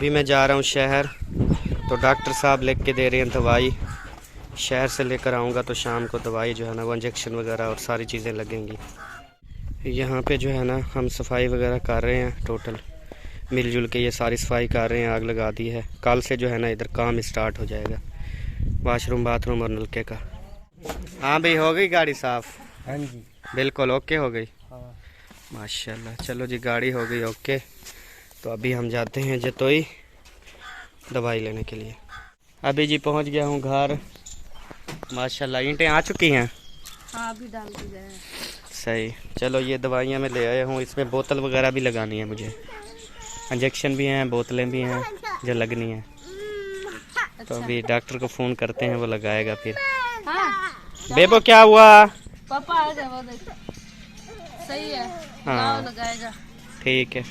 अभी मैं जा रहा हूँ शहर, तो डॉक्टर साहब लिख के दे रहे हैं दवाई। शहर से लेकर आऊँगा तो शाम को दवाई जो है ना वो इंजेक्शन वगैरह और सारी चीज़ें लगेंगी। यहाँ पे जो है ना हम सफाई वगैरह कर रहे हैं, टोटल मिलजुल के ये सारी सफाई कर रहे हैं। आग लगा दी है, कल से जो है ना इधर काम स्टार्ट हो जाएगा, वाशरूम बाथरूम और नलके का। हाँ भाई, हो गई गाड़ी साफ़? हाँ जी बिल्कुल ओके हो गई। हाँ। माशाल्लाह, चलो जी गाड़ी हो गई ओके। तो अभी हम जाते हैं जतोई दवाई लेने के लिए। अभी जी पहुंच गया हूं घर। माशाल्लाह ईंटें आ चुकी हैं। हाँ अभी डाल दी गए। सही, चलो ये दवाइयाँ मैं ले आया हूँ। इसमें बोतल वगैरह भी लगानी है मुझे, इंजेक्शन भी हैं, बोतलें भी हैं जो लगनी है। तो अभी डॉक्टर को फ़ोन करते हैं, वो लगाएगा फिर। हाँ बेबो क्या हुआ? पापा आ गए, वो देखो सही है। हाँ लगाएगा, ठीक है।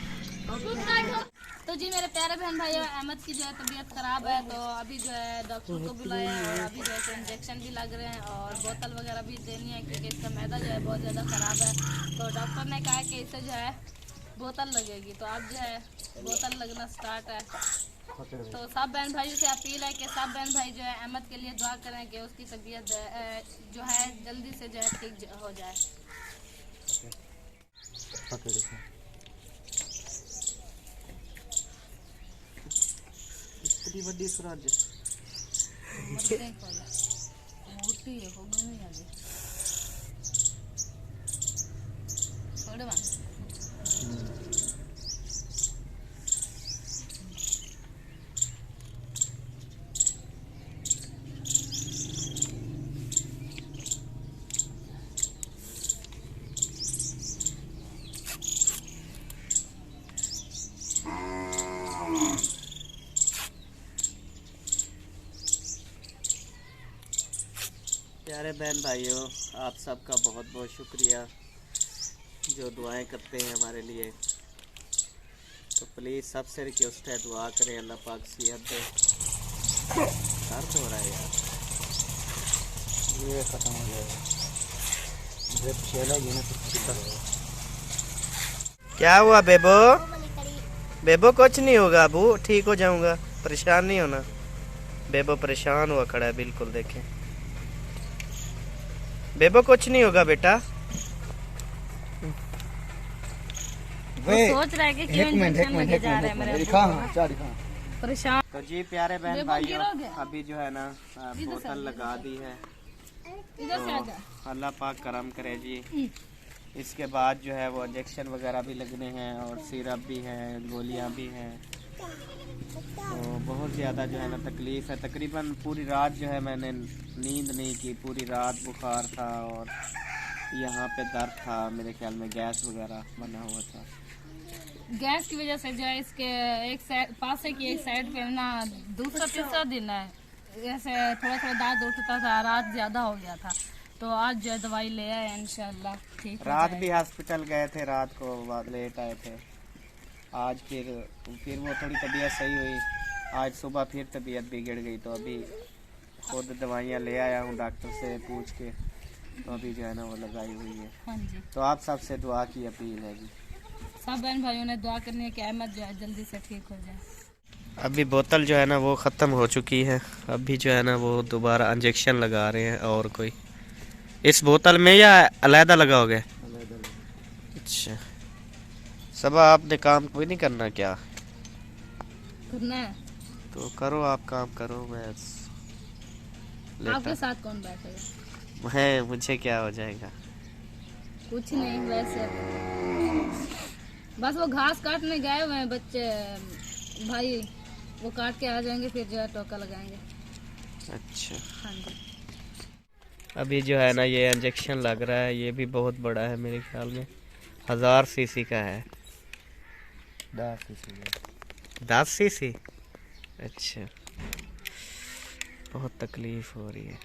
तो जी मेरे प्यारे बहन भाई, अहमद की जो है तबीयत खराब है, तो अभी जो है डॉक्टर को बुलाया है और अभी जो है इंजेक्शन भी लग रहे हैं और बोतल वगैरह भी देनी है, क्योंकि इसका मैदा जो है बहुत ज़्यादा ख़राब है। तो डॉक्टर ने कहा कि इसे जो है बोतल लगेगी, तो अब जो है बोतल लगना स्टार्ट है। तो सब बहन भाइयों से अपील है कि सब बहन भाई जो है अहमद के लिए दुआ करें कि उसकी तबीयत जो है जल्दी से जो है ठीक हो जाए। इतनी बड़ी सूरज मोटी है, हो गई है अभी थोड़े बार। प्यारे बहन भाइयों, आप सबका बहुत बहुत शुक्रिया जो दुआएं करते हैं हमारे लिए। तो प्लीज़ सबसे रिक्वेस्ट है, दुआ करें, अल्लाह पाक सेहत दे। दर्द हो रहा है यार, ये ख़त्म हो जाएगा। क्या हुआ बेबो? बेबो कुछ नहीं होगा अबू, ठीक हो जाऊंगा, परेशान नहीं होना। बेबो परेशान हुआ खड़ा है बिल्कुल, देखें बेबो कुछ नहीं होगा बेटा। वो सोच रहा है कि क्यों इंजेक्शन लगे जा रहे हैं मेरे परेशान। तो जी प्यारे बहन भाइयों, अभी जो है ना बोतल लगा दी है, तो अल्लाह पाक करम करे जी। इसके बाद जो है वो इंजेक्शन वगैरह भी लगने हैं और सिरप भी है, गोलियां भी हैं। तो बहुत ज़्यादा जो है ना तकलीफ़ है। तकरीबन पूरी रात जो है मैंने नींद नहीं की, पूरी रात बुखार था और यहाँ पे दर्द था। मेरे ख्याल में गैस वगैरह बना हुआ था। गैस की वजह से जो है इसके एक साइड पासे की एक साइड पे ना दूसरा तीसरा दिन है जैसे थोड़ा थोड़ा दर्द उठता था, रात ज़्यादा हो गया था। तो आज जो है दवाई ले आए इंशाल्लाह ठीक हो रात जाएगा। भी हॉस्पिटल गए थे, रात को लेट आए थे। आज फिर वो थोड़ी तबीयत सही हुई, आज सुबह फिर तबीयत बिगड़ गई। तो अभी खुद दवाइयाँ ले आया हूँ डॉक्टर से पूछ के, तो अभी जो है ना वो लगाई हुई है। हाँ जी, तो आप सबसे दुआ की अपील है जी। सब बहन भाइयों ने दुआ करनी है कि अहमद जो है जल्दी से ठीक हो जाए। अभी बोतल जो है ना वो ख़त्म हो चुकी है, अभी जो है ना वो दोबारा इंजेक्शन लगा रहे हैं। और कोई इस बोतल में या अलहदा लगाओगे? अच्छा, सब आपने काम कोई नहीं करना क्या? करना है तो करो, आप काम करो, मैं आपके साथ कौन बैठेगा? मैं मुझे क्या हो जाएगा? कुछ नहीं, वैसे बस वो घास काटने गए हुए हैं बच्चे भाई, वो काट के आ जाएंगे फिर जो है टोका लगाएंगे। अच्छा, हाँ जी। अभी जो है ना ये इंजेक्शन लग रहा है, ये भी बहुत बड़ा है, मेरे ख्याल में 1000 सीसी का है। 10 सीसी? अच्छा, बहुत तकलीफ हो रही है।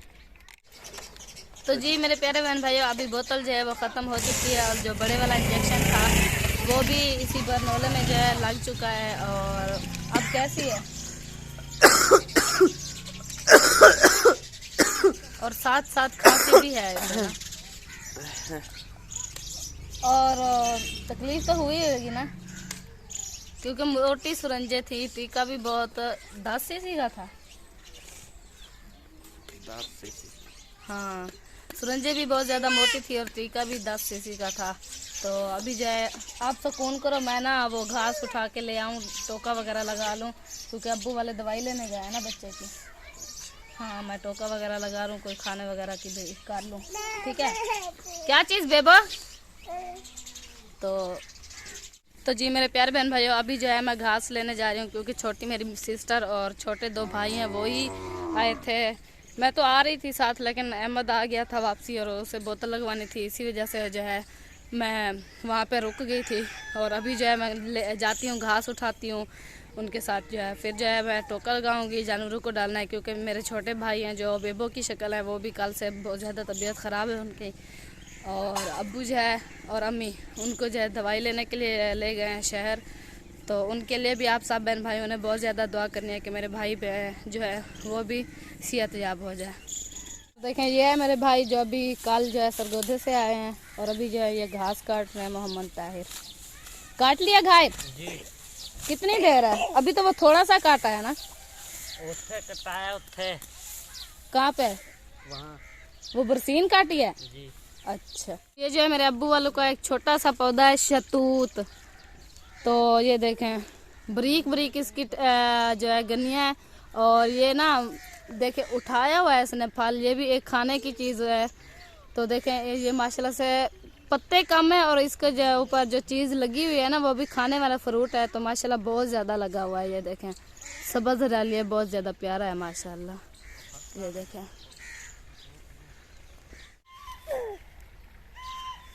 तो जी मेरे प्यारे बहन भाइयों, अभी बोतल जो है वो ख़त्म हो चुकी है और जो बड़े वाला इंजेक्शन था वो भी इसी बरनौले में जो है लग चुका है। और अब कैसी है और साथ साथ खांसी भी है और तकलीफ तो हुई होगी ना, क्योंकि मोटी सुरंजे थी। टीका भी बहुत 10 सीसी का था। 10 सीसी। हाँ, सुरंजे भी बहुत ज़्यादा मोटी थी और टीका भी 10 सीसी का था। तो अभी जो है आप तो फ़ोन करो, मैं ना वो घास उठा के ले आऊँ, टोका वगैरह लगा लूँ, क्योंकि अब्बू वाले दवाई लेने गए हैं ना बच्चे की। हाँ, मैं टोका वगैरह लगा लूँ, कोई खाने वगैरह की भी कर लूँ। ठीक है, क्या चीज़ बेबा? तो जी मेरे प्यारे बहन भाइयों, अभी जो है मैं घास लेने जा रही हूँ, क्योंकि छोटी मेरी सिस्टर और छोटे 2 भाई हैं, वो ही आए थे। मैं तो आ रही थी साथ, लेकिन अहमद आ गया था वापसी और उसे बोतल लगवानी थी, इसी वजह से जो है मैं वहाँ पे रुक गई थी। और अभी जो है मैं जाती हूँ, घास उठाती हूँ उनके साथ जो है, फिर जो है मैं टोका लगाऊंगी, जानवरों को डालना है, क्योंकि मेरे छोटे भाई हैं जो बेबो की शक्ल है, वो भी कल से बहुत ज़्यादा तबीयत ख़राब है उनकी। और अब्बू जो है और अम्मी उनको जो है दवाई लेने के लिए ले गए हैं शहर। तो उनके लिए भी आप सब बहन भाइयों ने बहुत ज़्यादा दुआ करनी है कि मेरे भाई जो है वो भी सेहतयाब हो जाए। देखें, ये है मेरे भाई जो अभी कल जो है सरगोधे से आए हैं और अभी जो है ये घास काट रहे हैं। मोहम्मद ताहिर काट लिया घास जी। कितनी देर है? अभी तो वो थोड़ा सा काटा है ना। उठे कटाया उठे। कहाँ पे? वहाँ। वो बरसीन काटी है जी। अच्छा, ये जो है मेरे अब्बू वालों का एक छोटा सा पौधा है शतूत। तो ये देखें बरीक बरीक इसकी जो है गन्नियाँ है। और ये ना देखें उठाया हुआ है इसने फल, ये भी एक खाने की चीज़ है। तो देखें ये माशाल्लाह से पत्ते कम है और इसके जो ऊपर जो चीज़ लगी हुई है ना, वो भी खाने वाला फ्रूट है। तो माशाल्लाह बहुत ज़्यादा लगा हुआ है। ये देखें सब्ज़ डालिए, बहुत ज़्यादा प्यारा है माशाल्लाह। ये देखें।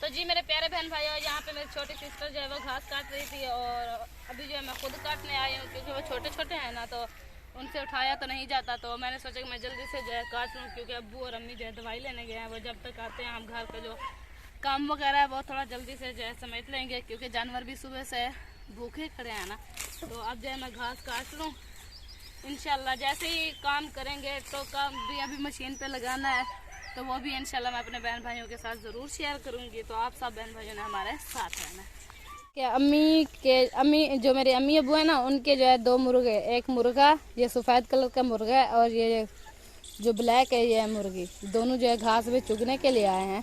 तो जी मेरे प्यारे बहन भाइयों, यहाँ पे मेरी छोटी सिस्टर जो है वो घास काट रही थी और अभी जो है मैं खुद काटने आई हूँ, क्योंकि वो छोटे छोटे हैं ना, तो उनसे उठाया तो नहीं जाता। तो मैंने सोचा कि मैं जल्दी से जो है काट लूँ, क्योंकि अब्बू और अम्मी जो है दवाई लेने गए हैं। वो जब तक आते हैं हम घर का जो काम वगैरह है वो थोड़ा जल्दी से जो है समेट लेंगे, क्योंकि जानवर भी सुबह से भूखे खड़े हैं ना। तो अब जो है मैं घास काट लूँ, इंशाल्लाह जैसे ही काम करेंगे तो काम भी अभी मशीन पे लगाना है, तो वो भी इंशाल्लाह मैं अपने बहन भाइयों के साथ ज़रूर शेयर करूँगी। तो आप सब बहन भाइयों ने हमारे साथ रहना। क्या अम्मी जो मेरे अम्मी अबू है ना, उनके जो है 2 मुर्गे, एक मुर्गा ये सफ़ेद कलर का मुर्गा है और ये जो ब्लैक है ये है मुर्गी। दोनों जो है घास में चुगने के लिए आए हैं।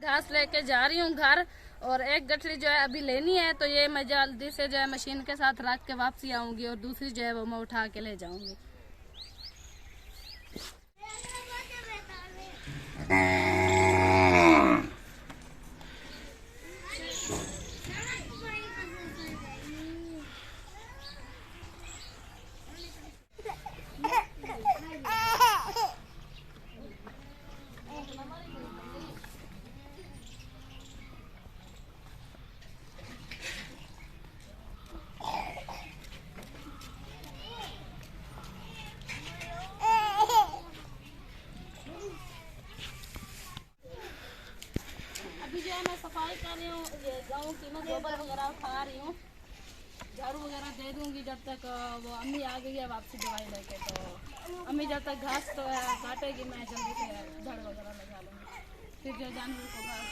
घास लेके जा रही हूँ घर और एक गठरी जो है अभी लेनी है, तो ये मैं जल्दी से जो है मशीन के साथ रख के वापसी आऊँगी और दूसरी जो है वो मैं उठा के ले जाऊँगी। मैं सफाई कर रही हूँ, ये गाँव की मैं गोबर वगैरह उठा रही हूँ, झाड़ू वगैरह दे दूँगी जब तक वो अम्मी आ गई है वापसी दवाई लेके। तो अम्मी जब तक घास तो काटेगी, मैं जल्दी से झाड़ू वगैरह लगा लूँगी, फिर जो जानवर को घास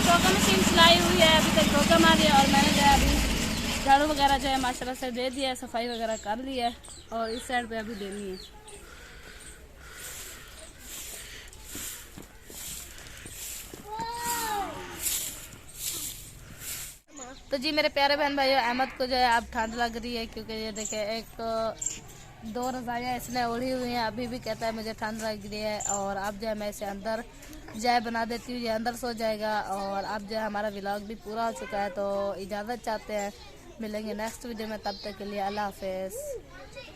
टोका मशीन चलाई हुई है, अभी तक टोका मारी और मैंने जो है अभी झाड़ू वगैरह जो है माशाल्लाह से दे दिया है, सफाई वगैरह कर ली है और इस साइड पे अभी देनी है। तो जी मेरे प्यारे बहन भाइयों, अहमद को जो है अब ठंड लग रही है, क्योंकि ये देखे एक 2 रजाइयाँ इसने ओढ़ी हुई हैं, अभी भी कहता है मुझे ठंड लग रही है। और अब जो है मैं इसे अंदर चाय बना देती हूँ, ये अंदर सो जाएगा। और अब जो है हमारा व्लॉग भी पूरा हो चुका है, तो इजाज़त चाहते हैं, मिलेंगे नेक्स्ट वीडियो में, तब तक के लिए अल्लाह हाफिज़।